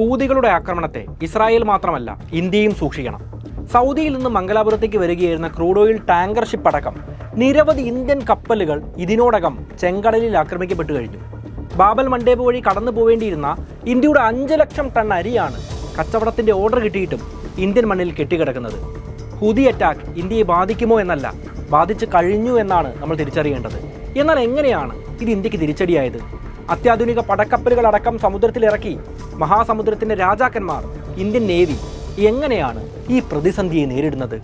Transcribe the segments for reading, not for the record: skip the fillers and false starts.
ഹൂതികളുടെ ആക്രമണത്തെ ഇസ്രായേൽ മാത്രമല്ല ഇന്ത്യയും സൂക്ഷിക്കണം. സൗദിയിൽ നിന്ന് മംഗലാപുരത്തേക്ക് വരികയായിരുന്ന ക്രൂഡ് ഓയിൽ ടാങ്കർ ഷിപ്പ് അടക്കം നിരവധി ഇന്ത്യൻ കപ്പലുകൾ ഇതിനോടകം ചെങ്കടലിൽ ആക്രമിക്കപ്പെട്ടു കഴിഞ്ഞു. ബാബൽ മണ്ടേബ് വഴി കടന്നു പോവേണ്ടിയിരുന്ന ഇന്ത്യയുടെ 5 ലക്ഷം ടൺ അരിയാണ് കച്ചവടത്തിന്റെ ഓർഡർ കിട്ടിയിട്ടും ഇന്ത്യൻ മണ്ണിൽ കെട്ടിക്കിടക്കുന്നത്. ഹൂതി അറ്റാക്ക് ഇന്ത്യയെ ബാധിക്കുമോ എന്നല്ല, ബാധിച്ചു കഴിഞ്ഞു എന്നാണ് നമ്മൾ തിരിച്ചറിയേണ്ടത്. എന്നാൽ എങ്ങനെയാണ് ഇത് ഇന്ത്യക്ക് തിരിച്ചടിയായത്? അത്യാധുനിക പടക്കപ്പലുകളടക്കം സമുദ്രത്തിലിറക്കി മഹാസമുദ്രത്തിന്റെ രാജാക്കന്മാർ ഇന്ത്യൻ നേവി എങ്ങനെയാണ് ഈ പ്രതിസന്ധിയെ നേരിടുന്നത്?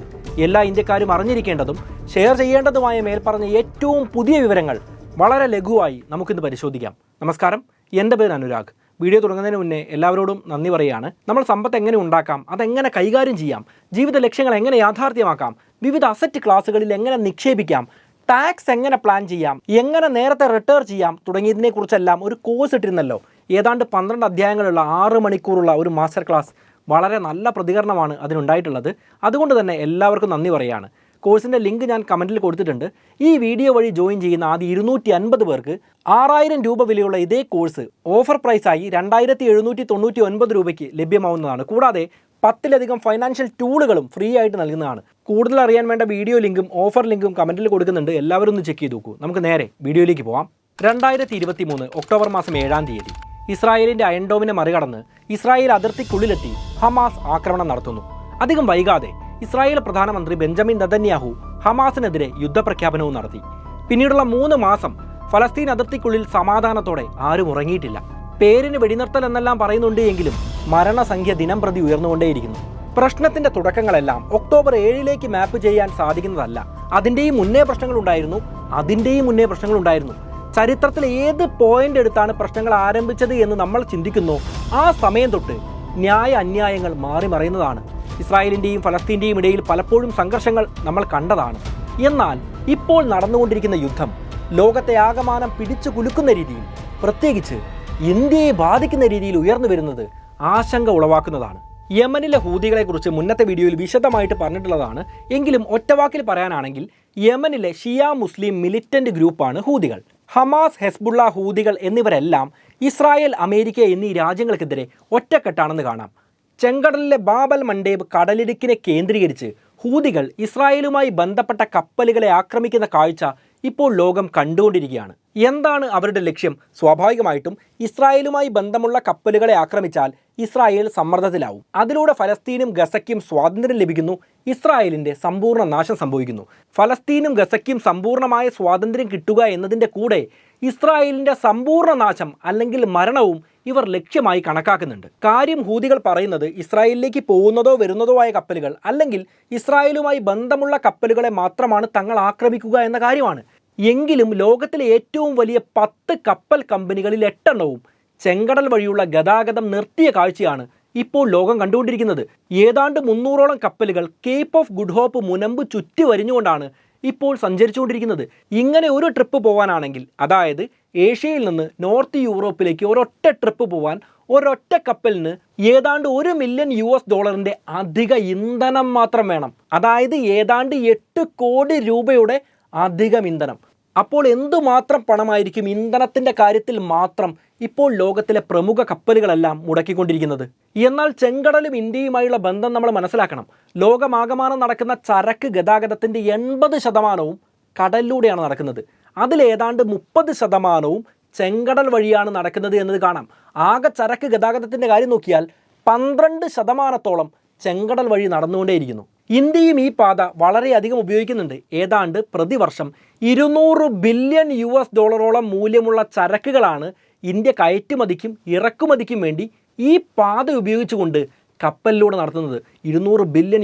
എല്ലാ ഇന്ത്യക്കാരും അറിഞ്ഞിരിക്കേണ്ടതും ഷെയർ ചെയ്യേണ്ടതുമായ മേൽപ്പറഞ്ഞ ഏറ്റവും പുതിയ വിവരങ്ങൾ വളരെ ലഘുവായി നമുക്കിന്ന് പരിശോധിക്കാം. നമസ്കാരം, എൻ്റെ പേര് അനുരാഗ്. വീഡിയോ തുടങ്ങുന്നതിന് മുന്നേ എല്ലാവരോടും നന്ദി പറയുകയാണ്. നമ്മൾ സമ്പത്ത് എങ്ങനെ ഉണ്ടാക്കാം, അതെങ്ങനെ കൈകാര്യം ചെയ്യാം, ജീവിത ലക്ഷ്യങ്ങൾ എങ്ങനെ യാഥാർത്ഥ്യമാക്കാം, വിവിധ അസറ്റ് ക്ലാസ്സുകളിൽ എങ്ങനെ നിക്ഷേപിക്കാം, ടാക്സ് എങ്ങനെ പ്ലാൻ ചെയ്യാം, എങ്ങനെ നേരത്തെ റിട്ടയർ ചെയ്യാം തുടങ്ങിയതിനെക്കുറിച്ചെല്ലാം ഒരു കോഴ്സ് ഇട്ടിരുന്നല്ലോ. ഏതാണ്ട് 12 അധ്യായങ്ങളുള്ള 6 മണിക്കൂറുള്ള ഒരു മാസ്റ്റർ ക്ലാസ്. വളരെ നല്ല പ്രതികരണമാണ് അതിനുണ്ടായിട്ടുള്ളത്. അതുകൊണ്ട് തന്നെ എല്ലാവർക്കും നന്ദി പറയുകയാണ്. കോഴ്സിൻ്റെ ലിങ്ക് ഞാൻ കമൻറ്റിൽ കൊടുത്തിട്ടുണ്ട്. ഈ വീഡിയോ വഴി ജോയിൻ ചെയ്യുന്ന ആദ്യ 250 പേർക്ക് 6000 രൂപ വിലയുള്ള ഇതേ കോഴ്സ് ഓഫർ പ്രൈസായി 2799 രൂപയ്ക്ക് ലഭ്യമാവുന്നതാണ്. കൂടാതെ 10ലധികം ഫൈനാൻഷ്യൽ ടൂളുകളും ഫ്രീ ആയിട്ട് നൽകുന്നതാണ്. കൂടുതൽ അറിയാൻ വേണ്ട വീഡിയോ ലിങ്കും ഓഫർ ലിങ്കും കമൻറ്റിൽ കൊടുക്കുന്നുണ്ട്. എല്ലാവരും ഒന്ന് ചെക്ക് ചെയ്ത് നോക്കൂ. നമുക്ക് നേരെ വീഡിയോയിലേക്ക് പോവാം. 2023 ഒക്ടോബർ മാസം 7-ാം തീയതി ഇസ്രായേലിൻ്റെ അയൺഡോമിനെ മറികടന്ന് ഇസ്രായേൽ അതിർത്തിക്കുള്ളിലെത്തി ഹമാസ് ആക്രമണം നടത്തുന്നു. അധികം വൈകാതെ ഇസ്രായേൽ പ്രധാനമന്ത്രി ബെഞ്ചമിൻ നെതന്യാഹു ഹമാസിനെതിരെ യുദ്ധപ്രഖ്യാപനവും നടത്തി. പിന്നീടുള്ള 3 മാസം ഫലസ്തീൻ അതിർത്തിക്കുള്ളിൽ സമാധാനത്തോടെ ആരും ഉറങ്ങിയിട്ടില്ല. പേരിന് വെടിനിർത്തൽ എന്നെല്ലാം പറയുന്നുണ്ട് എങ്കിലും മരണസംഖ്യ ദിനം പ്രതി ഉയർന്നുകൊണ്ടേയിരിക്കുന്നു. പ്രശ്നത്തിന്റെ തുടക്കങ്ങളെല്ലാം ഒക്ടോബർ 7 മാപ്പ് ചെയ്യാൻ സാധിക്കുന്നതല്ല. അതിൻ്റെയും മുന്നേ പ്രശ്നങ്ങളുണ്ടായിരുന്നു. ചരിത്രത്തിൽ ഏത് പോയിന്റ് എടുത്താണ് പ്രശ്നങ്ങൾ ആരംഭിച്ചത് എന്ന് നമ്മൾ ചിന്തിക്കുന്നു, ആ സമയം തൊട്ട് ന്യായ അന്യായങ്ങൾ മാറി മറയുന്നതാണ്. ഇസ്രായേലിൻ്റെയും ഫലസ്തീൻ്റെയും ഇടയിൽ പലപ്പോഴും സംഘർഷങ്ങൾ നമ്മൾ കണ്ടതാണ്. എന്നാൽ ഇപ്പോൾ നടന്നുകൊണ്ടിരിക്കുന്ന യുദ്ധം ലോകത്തെ ആകമാനം പിടിച്ചു കുലുക്കുന്ന രീതിയിൽ, പ്രത്യേകിച്ച് ഇന്ത്യയെ ബാധിക്കുന്ന രീതിയിൽ ഉയർന്നു വരുന്നത് ആശങ്ക ഉളവാക്കുന്നതാണ്. യമനിലെ ഹൂതികളെക്കുറിച്ച് മുന്നത്തെ വീഡിയോയിൽ വിശദമായിട്ട് പറഞ്ഞിട്ടുള്ളതാണ്. എങ്കിലും ഒറ്റവാക്കിൽ പറയാനാണെങ്കിൽ യമനിലെ ഷിയ മുസ്ലിം മിലിറ്റന്റ് ഗ്രൂപ്പാണ് ഹൂതികൾ. ഹമാസ്, ഹെസ്ബുള്ള, ഹൂതികൾ എന്നിവരെല്ലാം ഇസ്രായേൽ, അമേരിക്ക എന്നീ രാജ്യങ്ങൾക്കെതിരെ ഒറ്റക്കെട്ടാണെന്ന് കാണാം. ചെങ്കടലിലെ ബാബൽ മണ്ടേബ് കടലിടുക്കിനെ കേന്ദ്രീകരിച്ച് ഹൂതികൾ ഇസ്രായേലുമായി ബന്ധപ്പെട്ട കപ്പലുകളെ ആക്രമിക്കുന്ന കാഴ്ച ഇപ്പോൾ ലോകം കണ്ടുകൊണ്ടിരിക്കുകയാണ്. എന്താണ് അവരുടെ ലക്ഷ്യം? സ്വാഭാവികമായിട്ടും ഇസ്രായേലുമായി ബന്ധമുള്ള കപ്പലുകളെ ആക്രമിച്ചാൽ ഇസ്രായേൽ സമ്മർദ്ദത്തിലാവും. അതിലൂടെ ഫലസ്തീനും ഗസയ്ക്കും സ്വാതന്ത്ര്യം ലഭിക്കുന്നു, ഇസ്രായേലിൻ്റെ സമ്പൂർണ്ണ നാശം സംഭവിക്കുന്നു. ഫലസ്തീനും ഗസയ്ക്കും സമ്പൂർണ്ണമായ സ്വാതന്ത്ര്യം കിട്ടുക എന്നതിൻ്റെ കൂടെ ഇസ്രായേലിൻ്റെ സമ്പൂർണ്ണ നാശം അല്ലെങ്കിൽ മരണവും ഇവർ ലക്ഷ്യമായി കണക്കാക്കുന്നുണ്ട്. കാര്യം ഹൂതികൾ പറയുന്നത് ഇസ്രായേലിലേക്ക് പോകുന്നതോ വരുന്നതോ ആയ കപ്പലുകൾ അല്ലെങ്കിൽ ഇസ്രായേലുമായി ബന്ധമുള്ള കപ്പലുകളെ മാത്രമാണ് തങ്ങൾ ആക്രമിക്കുക എന്ന കാര്യമാണ്. എങ്കിലും ലോകത്തിലെ ഏറ്റവും വലിയ 10 കപ്പൽ കമ്പനികളിൽ 8 എണ്ണവും ചെങ്കടൽ വഴിയുള്ള ഗതാഗതം നിർത്തിയ കാഴ്ചയാണ് ഇപ്പോൾ ലോകം കണ്ടുകൊണ്ടിരിക്കുന്നത്. ഏതാണ്ട് 300ഓളം കപ്പലുകൾ കേപ്പ് ഓഫ് ഗുഡ് ഹോപ്പ് മുനമ്പ് ചുറ്റി വരിഞ്ഞുകൊണ്ടാണ് ഇപ്പോൾ സഞ്ചരിച്ചുകൊണ്ടിരിക്കുന്നത്. ഇങ്ങനെ ഒരു ട്രിപ്പ് പോകാനാണെങ്കിൽ, അതായത് ഏഷ്യയിൽ നിന്ന് നോർത്ത് യൂറോപ്പിലേക്ക് ഒരൊറ്റ ട്രിപ്പ് പോകാൻ ഒരൊറ്റ കപ്പലിന് ഏതാണ്ട് $1 മില്യൺ അധിക ഇന്ധനം മാത്രം വേണം. അതായത് ഏതാണ്ട് 8 കോടി രൂപയുടെ അധികം ഇന്ധനം. അപ്പോൾ എന്തുമാത്രം പണമായിരിക്കും ഇന്ധനത്തിൻ്റെ കാര്യത്തിൽ മാത്രം ഇപ്പോൾ ലോകത്തിലെ പ്രമുഖ കപ്പലുകളെല്ലാം മുടക്കിക്കൊണ്ടിരിക്കുന്നത്? എന്നാൽ ചെങ്കടലും ഇന്ത്യയുമായുള്ള ബന്ധം നമ്മൾ മനസ്സിലാക്കണം. ലോകമാകമാനം നടക്കുന്ന ചരക്ക് ഗതാഗതത്തിൻ്റെ 80% കടലിലൂടെയാണ് നടക്കുന്നത്. അതിലേതാണ്ട് 30% ചെങ്കടൽ വഴിയാണ് നടക്കുന്നത് എന്നത് കാണാം. ആകെ ചരക്ക് ഗതാഗതത്തിൻ്റെ കാര്യം നോക്കിയാൽ 12% ചെങ്കടൽ വഴി നടന്നുകൊണ്ടേയിരിക്കുന്നു. ഇന്ത്യയും ഈ പാത വളരെയധികം ഉപയോഗിക്കുന്നുണ്ട്. ഏതാണ്ട് പ്രതിവർഷം $200 ബില്യൺ മൂല്യമുള്ള ചരക്കുകളാണ് ഇന്ത്യ കയറ്റുമതിക്കും ഇറക്കുമതിക്കും വേണ്ടി ഈ പാത ഉപയോഗിച്ചുകൊണ്ട് കപ്പലിലൂടെ നടത്തുന്നത്. $200 ബില്യൺ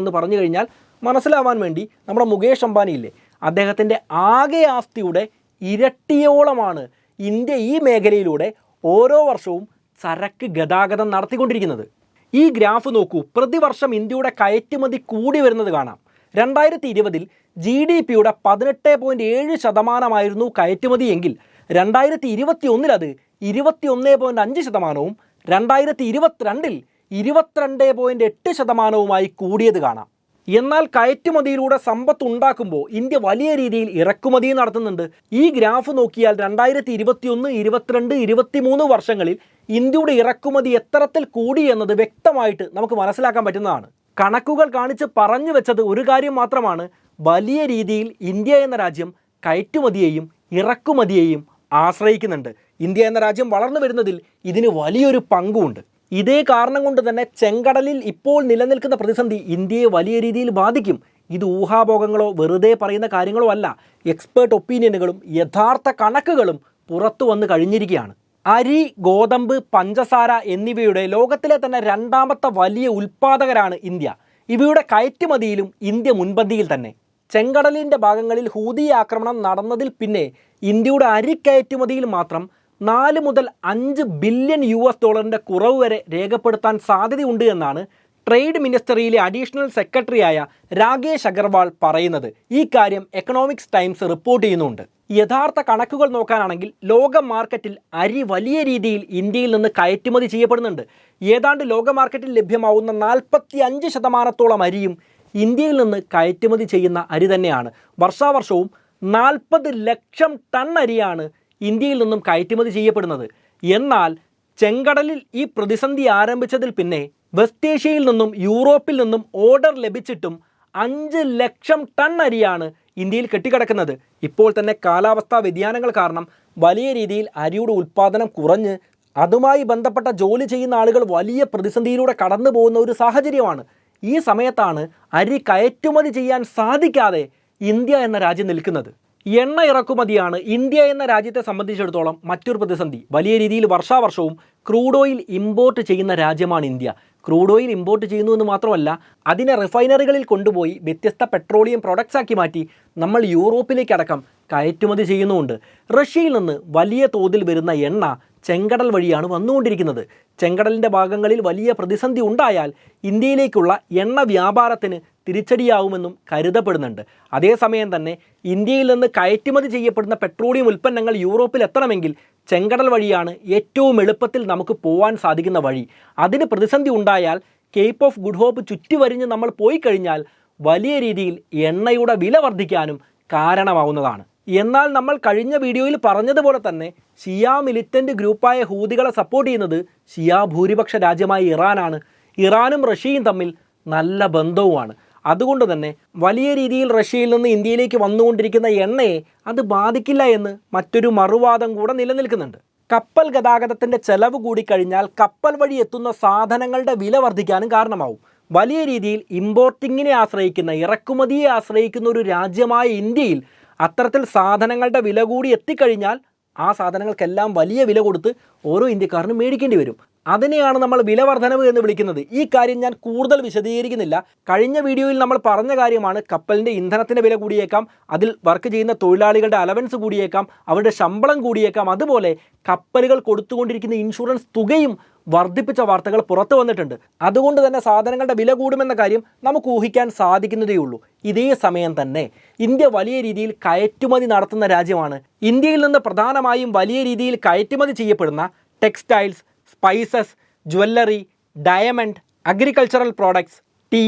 എന്ന് പറഞ്ഞു കഴിഞ്ഞാൽ മനസ്സിലാവാൻ വേണ്ടി നമ്മുടെ മുകേഷ് അംബാനി ഇല്ലേ, അദ്ദേഹത്തിൻ്റെ ആകെ ആസ്തിയുടെ ഇരട്ടിയോളമാണ് ഇന്ത്യ ഈ മേഖലയിലൂടെ ഓരോ വർഷവും ചരക്ക് ഗതാഗതം നടത്തിക്കൊണ്ടിരിക്കുന്നത്. ഈ ഗ്രാഫ് നോക്കൂ. പ്രതിവർഷം ഇന്ത്യയുടെ കയറ്റുമതി കൂടി വരുന്നത് കാണാം. 2020 GDPയുടെ 18.7% കയറ്റുമതി എങ്കിൽ 2021 അത് 21.5%, 2022 22.8% കൂടിയത് കാണാം. എന്നാൽ കയറ്റുമതിയിലൂടെ സമ്പത്ത് ഉണ്ടാക്കുമ്പോൾ ഇന്ത്യ വലിയ രീതിയിൽ ഇറക്കുമതി നടത്തുന്നുണ്ട്. ഈ ഗ്രാഫ് നോക്കിയാൽ 2021, 22, 23 വർഷങ്ങളിൽ ഇന്ത്യയുടെ ഇറക്കുമതി എത്തരത്തിൽ കൂടി എന്നത് വ്യക്തമായിട്ട് നമുക്ക് മനസ്സിലാക്കാൻ പറ്റുന്നതാണ്. കണക്കുകൾ കാണിച്ച് പറഞ്ഞു വെച്ചത് ഒരു കാര്യം മാത്രമാണ്: വലിയ രീതിയിൽ ഇന്ത്യ എന്ന രാജ്യം കയറ്റുമതിയെയും ഇറക്കുമതിയെയും ആശ്രയിക്കുന്നുണ്ട്. ഇന്ത്യ എന്ന രാജ്യം വളർന്നു വരുന്നതിൽ ഇതിന് വലിയൊരു പങ്കുണ്ട്. ഇതേ കാരണം കൊണ്ട് തന്നെ ചെങ്കടലിൽ ഇപ്പോൾ നിലനിൽക്കുന്ന പ്രതിസന്ധി ഇന്ത്യയെ വലിയ രീതിയിൽ ബാധിക്കും. ഇത് ഊഹാഭോഗങ്ങളോ വെറുതെ പറയുന്ന കാര്യങ്ങളോ അല്ല. എക്സ്പേർട്ട് ഒപ്പീനിയനുകളും യഥാർത്ഥ കണക്കുകളും പുറത്തു വന്നു കഴിഞ്ഞിരിക്കുകയാണ്. അരി, ഗോതമ്പ്, പഞ്ചസാര എന്നിവയുടെ ലോകത്തിലെ തന്നെ 2ാമത്തെ വലിയ ഉൽപ്പാദകരാണ് ഇന്ത്യ. ഇവയുടെ കയറ്റുമതിയിലും ഇന്ത്യ മുൻപന്തിയിൽ തന്നെ. ചെങ്കടലിൻ്റെ ഭാഗങ്ങളിൽ ഹൂതി ആക്രമണം നടന്നതിൽ പിന്നെ ഇന്ത്യയുടെ അരി കയറ്റുമതിയിൽ മാത്രം 4 മുതൽ 5 ബില്യൺ US$ കുറവ് വരെ രേഖപ്പെടുത്താൻ സാധ്യതയുണ്ട് എന്നാണ് ട്രേഡ് മിനിസ്റ്ററിയിലെ അഡീഷണൽ സെക്രട്ടറിയായ രാകേഷ് അഗർവാൾ പറയുന്നത്. ഈ കാര്യം എക്കണോമിക്സ് ടൈംസ് റിപ്പോർട്ട് ചെയ്യുന്നുണ്ട്. യഥാർത്ഥ കണക്കുകൾ നോക്കാനാണെങ്കിൽ ലോക മാർക്കറ്റിൽ അരി വലിയ രീതിയിൽ ഇന്ത്യയിൽ നിന്ന് കയറ്റുമതി ചെയ്യപ്പെടുന്നുണ്ട്. ഏതാണ്ട് ലോക മാർക്കറ്റിൽ ലഭ്യമാവുന്ന 45% അരിയും ഇന്ത്യയിൽ നിന്ന് കയറ്റുമതി ചെയ്യുന്ന അരി തന്നെയാണ്. വർഷാവർഷവും 40 ലക്ഷം ടൺ അരിയാണ് ഇന്ത്യയിൽ നിന്നും കയറ്റുമതി ചെയ്യപ്പെടുന്നത്. എന്നാൽ ചെങ്കടലിൽ ഈ പ്രതിസന്ധി ആരംഭിച്ചതിൽ പിന്നെ വെസ്റ്റ് ഏഷ്യയിൽ നിന്നും യൂറോപ്പിൽ നിന്നും ഓർഡർ ലഭിച്ചിട്ടും 5 ലക്ഷം ടൺ അരിയാണ് ഇന്ത്യയിൽ കെട്ടിക്കിടക്കുന്നത്. ഇപ്പോൾ തന്നെ കാലാവസ്ഥാ വ്യതിയാനങ്ങൾ കാരണം വലിയ രീതിയിൽ അരിയുടെ ഉൽപ്പാദനം കുറഞ്ഞ് അതുമായി ബന്ധപ്പെട്ട ജോലി ചെയ്യുന്ന ആളുകൾ വലിയ പ്രതിസന്ധിയിലൂടെ കടന്നു പോകുന്ന ഒരു സാഹചര്യമാണ്. ഈ സമയത്താണ് അരി കയറ്റുമതി ചെയ്യാൻ സാധിക്കാതെ ഇന്ത്യ എന്ന രാജ്യം നിൽക്കുന്നത്. എണ്ണ ഇറക്കുമതിയാണ് ഇന്ത്യ എന്ന രാജ്യത്തെ സംബന്ധിച്ചിടത്തോളം മറ്റൊരു പ്രതിസന്ധി. വലിയ രീതിയിൽ വർഷാവർഷവും ക്രൂഡ് ഓയിൽ ഇമ്പോർട്ട് ചെയ്യുന്ന രാജ്യമാണ് ഇന്ത്യ. ക്രൂഡ് ഓയിൽ ഇമ്പോർട്ട് ചെയ്യുന്നു എന്ന് മാത്രമല്ല, അതിനെ റിഫൈനറികളിൽ കൊണ്ടുപോയി വ്യത്യസ്ത പെട്രോളിയം പ്രൊഡക്ട്സ് ആക്കി മാറ്റി നമ്മൾ യൂറോപ്പിലേക്കടക്കം കയറ്റുമതി ചെയ്യുന്നുമുണ്ട്. റഷ്യയിൽ നിന്ന് വലിയ തോതിൽ വരുന്ന എണ്ണ ചെങ്കടൽ വഴിയാണ് വന്നുകൊണ്ടിരിക്കുന്നത്. ചെങ്കടലിൻ്റെ ഭാഗങ്ങളിൽ വലിയ പ്രതിസന്ധി ഉണ്ടായാൽ ഇന്ത്യയിലേക്കുള്ള എണ്ണ വ്യാപാരത്തിന് തിരിച്ചടിയാവുമെന്നും കരുതപ്പെടുന്നുണ്ട്. അതേസമയം തന്നെ ഇന്ത്യയിൽ നിന്ന് കയറ്റുമതി ചെയ്യപ്പെടുന്ന പെട്രോളിയം ഉൽപ്പന്നങ്ങൾ യൂറോപ്പിൽ എത്തണമെങ്കിൽ ചെങ്കടൽ വഴിയാണ് ഏറ്റവും എളുപ്പത്തിൽ നമുക്ക് പോകാൻ സാധിക്കുന്ന വഴി. അതിന് പ്രതിസന്ധി ഉണ്ടായാൽ കേപ്പ് ഓഫ് ഗുഡ് ഹോപ്പ് ചുറ്റിവരിഞ്ഞ് നമ്മൾ പോയി കഴിഞ്ഞാൽ വലിയ രീതിയിൽ എണ്ണയുടെ വില വർദ്ധിക്കാനും കാരണമാവുന്നതാണ്. എന്നാൽ നമ്മൾ കഴിഞ്ഞ വീഡിയോയിൽ പറഞ്ഞതുപോലെ തന്നെ ഷിയ മിലിറ്റൻ്റ് ഗ്രൂപ്പായ ഹൂതികളെ സപ്പോർട്ട് ചെയ്യുന്നത് ഷിയ ഭൂരിപക്ഷ രാജ്യമായ ഇറാനാണ്. ഇറാനും റഷ്യയും തമ്മിൽ നല്ല ബന്ധവുമാണ്. അതുകൊണ്ട് തന്നെ വലിയ രീതിയിൽ റഷ്യയിൽ നിന്ന് ഇന്ത്യയിലേക്ക് വന്നുകൊണ്ടിരിക്കുന്ന എണ്ണയെ അത് ബാധിക്കില്ല എന്ന് മറ്റൊരു മറുവാദം കൂടെ നിലനിൽക്കുന്നുണ്ട്. കപ്പൽ ഗതാഗതത്തിൻ്റെ ചെലവ് കൂടിക്കഴിഞ്ഞാൽ കപ്പൽ വഴി എത്തുന്ന സാധനങ്ങളുടെ വില വർദ്ധിക്കാനും കാരണമാവും. വലിയ രീതിയിൽ ഇമ്പോർട്ടിങ്ങിനെ ആശ്രയിക്കുന്ന, ഇറക്കുമതിയെ ആശ്രയിക്കുന്ന ഒരു രാജ്യമായ ഇന്ത്യയിൽ അത്തരത്തിൽ സാധനങ്ങളുടെ വില കൂടി എത്തിക്കഴിഞ്ഞാൽ ആ സാധനങ്ങൾക്കെല്ലാം വലിയ വില കൊടുത്ത് ഓരോ ഇന്ത്യക്കാരനും മേടിക്കേണ്ടി വരും. അതിനെയാണ് നമ്മൾ വില വർധനവ് എന്ന് വിളിക്കുന്നത്. ഈ കാര്യം ഞാൻ കൂടുതൽ വിശദീകരിക്കുന്നില്ല. കഴിഞ്ഞ വീഡിയോയിൽ നമ്മൾ പറഞ്ഞ കാര്യമാണ്. കപ്പലിൻ്റെ ഇന്ധനത്തിൻ്റെ വില കൂടിയേക്കാം, അതിൽ വർക്ക് ചെയ്യുന്ന തൊഴിലാളികളുടെ അലവൻസ് കൂടിയേക്കാം, അവരുടെ ശമ്പളം കൂടിയേക്കാം. അതുപോലെ കപ്പലുകൾ കൊടുത്തുകൊണ്ടിരിക്കുന്ന ഇൻഷുറൻസ് തുകയും വർദ്ധിപ്പിച്ച വാർത്തകൾ പുറത്തു വന്നിട്ടുണ്ട്. അതുകൊണ്ട് തന്നെ സാധനങ്ങളുടെ വില കൂടുമെന്ന കാര്യം നമുക്ക് ഊഹിക്കാൻ സാധിക്കുന്നതേയുള്ളൂ. ഇതേ സമയം തന്നെ ഇന്ത്യ വലിയ രീതിയിൽ കയറ്റുമതി നടത്തുന്ന രാജ്യമാണ്. ഇന്ത്യയിൽ നിന്ന് പ്രധാനമായും വലിയ രീതിയിൽ കയറ്റുമതി ചെയ്യപ്പെടുന്ന textiles, spices, jewellery, diamond, agricultural products, tea,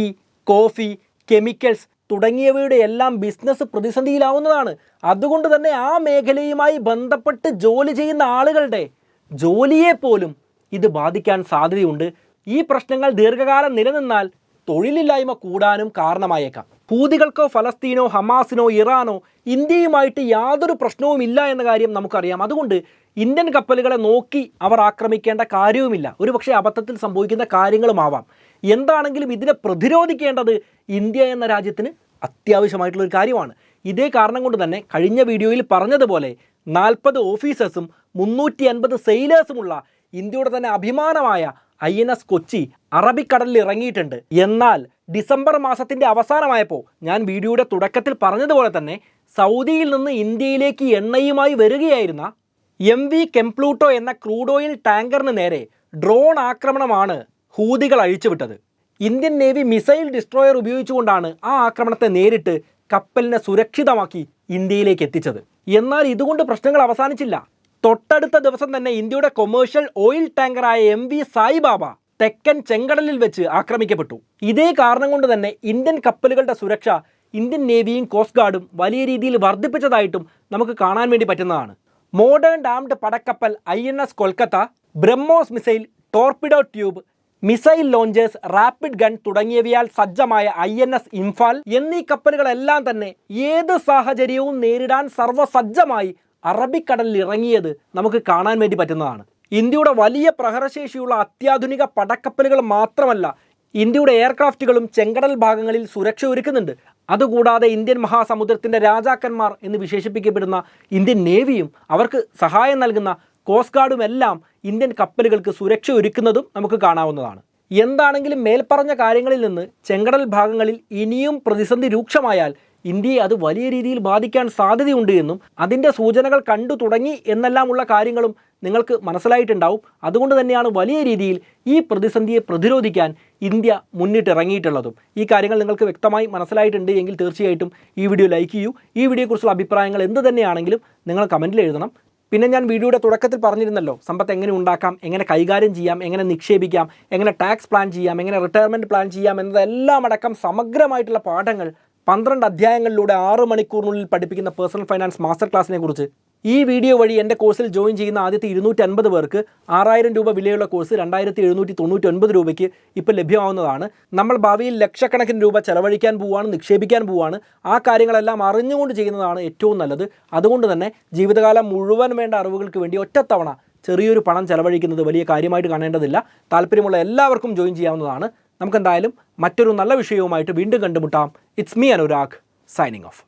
coffee, chemicals തുടങ്ങിയവയുടെ എല്ലാം ബിസിനസ് പ്രതിസന്ധിയിലാവുന്നതാണ്. അതുകൊണ്ട് തന്നെ ആ മേഖലയുമായി ബന്ധപ്പെട്ട് ജോലി ചെയ്യുന്ന ആളുകളുടെ ജോലിയെ പോലും ഇത് ബാധിക്കാൻ സാധ്യതയുണ്ട്. ഈ പ്രശ്നങ്ങൾ ദീർഘകാലം നിലനിന്നാൽ തൊഴിലില്ലായ്മ കൂടാനും കാരണമായേക്കാം. ഹൂതികൾക്കോ ഫലസ്തീനോ ഹമാസിനോ ഇറാനോ ഇന്ത്യയുമായിട്ട് യാതൊരു പ്രശ്നവും ഇല്ല എന്ന കാര്യം നമുക്കറിയാം. അതുകൊണ്ട് ഇന്ത്യൻ കപ്പലുകളെ നോക്കി അവർ ആക്രമിക്കേണ്ട കാര്യവുമില്ല. ഒരുപക്ഷെ അബദ്ധത്തിൽ സംഭവിക്കുന്ന കാര്യങ്ങളുമാവാം. എന്താണെങ്കിലും ഇതിനെ പ്രതിരോധിക്കേണ്ടത് ഇന്ത്യ എന്ന രാജ്യത്തിന് അത്യാവശ്യമായിട്ടുള്ളൊരു കാര്യമാണ്. ഇതേ കാരണം കൊണ്ട് തന്നെ കഴിഞ്ഞ വീഡിയോയിൽ പറഞ്ഞതുപോലെ 40 ഓഫീസേഴ്സും 350 സെയിലേഴ്സുമുള്ള ഇന്ത്യയുടെ തന്നെ അഭിമാനമായ INS കൊച്ചി അറബിക്കടലിൽ ഇറങ്ങിയിട്ടുണ്ട്. എന്നാൽ ഡിസംബർ മാസത്തിൻ്റെ അവസാനമായപ്പോൾ ഞാൻ വീഡിയോയുടെ തുടക്കത്തിൽ പറഞ്ഞതുപോലെ തന്നെ സൗദിയിൽ നിന്ന് ഇന്ത്യയിലേക്ക് എണ്ണയുമായി വരികയായിരുന്ന MV കെംപ്ലൂട്ടോ എന്ന ക്രൂഡ് ഓയിൽ ടാങ്കറിന് നേരെ ഡ്രോൺ ആക്രമണമാണ് ഹൂതികൾ അഴിച്ചുവിട്ടത്. ഇന്ത്യൻ നേവി മിസൈൽ ഡിസ്ട്രോയർ ഉപയോഗിച്ചുകൊണ്ടാണ് ആ ആക്രമണത്തെ നേരിട്ട് കപ്പലിനെ സുരക്ഷിതമാക്കി ഇന്ത്യയിലേക്ക് എത്തിച്ചത്. എന്നാൽ ഇതുകൊണ്ട് പ്രശ്നങ്ങൾ അവസാനിച്ചില്ല. തൊട്ടടുത്ത ദിവസം തന്നെ ഇന്ത്യയുടെ കൊമേഴ്ഷ്യൽ ഓയിൽ ടാങ്കറായ MV സായിബാബ തെക്കൻ ചെങ്കടലിൽ വെച്ച് ആക്രമിക്കപ്പെട്ടു. ഇതേ കാരണം കൊണ്ട് തന്നെ ഇന്ത്യൻ കപ്പലുകളുടെ സുരക്ഷ ഇന്ത്യൻ നേവിയും കോസ്റ്റ് ഗാർഡും വലിയ രീതിയിൽ വർദ്ധിപ്പിച്ചതായിട്ടും നമുക്ക് കാണാൻ വേണ്ടി പറ്റുന്നതാണ്. മോഡേൺ ഡാംഡ് പടക്കപ്പൽ INS Kolkata, BrahMos missile, torpedo tube, missile launchers, rapid gun തുടങ്ങിയവയാൽ സജ്ജമായ INS ഇംഫാൽ എന്നീ കപ്പലുകളെല്ലാം തന്നെ ഏത് സാഹചര്യവും നേരിടാൻ സർവ്വസജ്ജമായി അറബിക്കടലിൽ ഇറങ്ങിയത് നമുക്ക് കാണാൻ വേണ്ടി പറ്റുന്നതാണ്. ഇന്ത്യയുടെ വലിയ പ്രഹരശേഷിയുള്ള അത്യാധുനിക പടക്കപ്പലുകൾ മാത്രമല്ല, ഇന്ത്യയുടെ എയർക്രാഫ്റ്റുകളും ചെങ്കടൽ ഭാഗങ്ങളിൽ സുരക്ഷ ഒരുക്കുന്നുണ്ട്. അതുകൂടാതെ ഇന്ത്യൻ മഹാസമുദ്രത്തിൻ്റെ രാജാക്കന്മാർ എന്ന് വിശേഷിപ്പിക്കപ്പെടുന്ന ഇന്ത്യൻ നേവിയും അവർക്ക് സഹായം നൽകുന്ന കോസ്റ്റ് ഗാർഡും എല്ലാം ഇന്ത്യൻ കപ്പലുകൾക്ക് സുരക്ഷ ഒരുക്കുന്നതും നമുക്ക് കാണാവുന്നതാണ്. എന്താണെങ്കിലും മേൽപ്പറഞ്ഞ കാര്യങ്ങളിൽ നിന്ന് ചെങ്കടൽ ഭാഗങ്ങളിൽ ഇനിയും പ്രതിസന്ധി രൂക്ഷമായാൽ ഇന്ത്യയെ അത് വലിയ രീതിയിൽ ബാധിക്കാൻ സാധ്യതയുണ്ട് എന്നും അതിൻ്റെ സൂചനകൾ കണ്ടു തുടങ്ങി എന്നെല്ലാമുള്ള കാര്യങ്ങളും നിങ്ങൾക്ക് മനസ്സിലായിട്ടുണ്ടാവും. അതുകൊണ്ട് തന്നെയാണ് വലിയ രീതിയിൽ ഈ പ്രതിസന്ധിയെ പ്രതിരോധിക്കാൻ ഇന്ത്യ മുന്നിട്ടിറങ്ങിയിട്ടുള്ളതും. ഈ കാര്യങ്ങൾ നിങ്ങൾക്ക് വ്യക്തമായി മനസ്സിലായിട്ടുണ്ട് എങ്കിൽ തീർച്ചയായിട്ടും ഈ വീഡിയോ ലൈക്ക് ചെയ്യൂ. ഈ വീഡിയോയെക്കുറിച്ചുള്ള അഭിപ്രായങ്ങൾ എന്ത് തന്നെയാണെങ്കിലും നിങ്ങൾ കമൻറ്റിൽ എഴുതണം. പിന്നെ ഞാൻ വീഡിയോയുടെ തുടക്കത്തിൽ പറഞ്ഞിരുന്നല്ലോ, സമ്പത്ത് എങ്ങനെ ഉണ്ടാക്കാം, എങ്ങനെ കൈകാര്യം ചെയ്യാം, എങ്ങനെ നിക്ഷേപിക്കാം, എങ്ങനെ ടാക്സ് പ്ലാൻ ചെയ്യാം, എങ്ങനെ റിട്ടയർമെൻറ്റ് പ്ലാൻ ചെയ്യാം എന്നതെല്ലാം അടക്കം സമഗ്രമായിട്ടുള്ള പാഠങ്ങൾ 12 അധ്യായങ്ങളിലൂടെ 6 മണിക്കൂറിനുള്ളിൽ പഠിപ്പിക്കുന്ന പേഴ്സണൽ ഫൈനാൻസ് മാസ്റ്റർ ക്ലാസ്സിനെ കുറിച്ച് ഈ വീഡിയോ വഴി എൻ്റെ കോഴ്സിൽ ജോയിൻ ചെയ്യുന്ന ആദ്യത്തെ 250 പേർക്ക് 6000 രൂപ വിലയുള്ള കോഴ്സ് 2799 രൂപയ്ക്ക് ഇപ്പോൾ ലഭ്യമാവുന്നതാണ്. നമ്മൾ ഭാവിയിൽ ലക്ഷക്കണക്കിന് രൂപ ചെലവഴിക്കാൻ പോവുകയാണ്, നിക്ഷേപിക്കാൻ പോവുകയാണ്. ആ കാര്യങ്ങളെല്ലാം അറിഞ്ഞുകൊണ്ട് ചെയ്യുന്നതാണ് ഏറ്റവും നല്ലത്. അതുകൊണ്ട് തന്നെ ജീവിതകാലം മുഴുവൻ വേണ്ട അറിവുകൾക്ക് വേണ്ടി ഒറ്റത്തവണ ചെറിയൊരു പണം ചെലവഴിക്കുന്നത് വലിയ കാര്യമായിട്ട് കാണേണ്ടതില്ല. താല്പര്യമുള്ള എല്ലാവർക്കും ജോയിൻ ചെയ്യാവുന്നതാണ്. നമുക്കെന്തായാലും മറ്റൊരു നല്ല വിഷയവുമായിട്ട് വീണ്ടും കണ്ടുമുട്ടാം. It's me Anurag, signing off.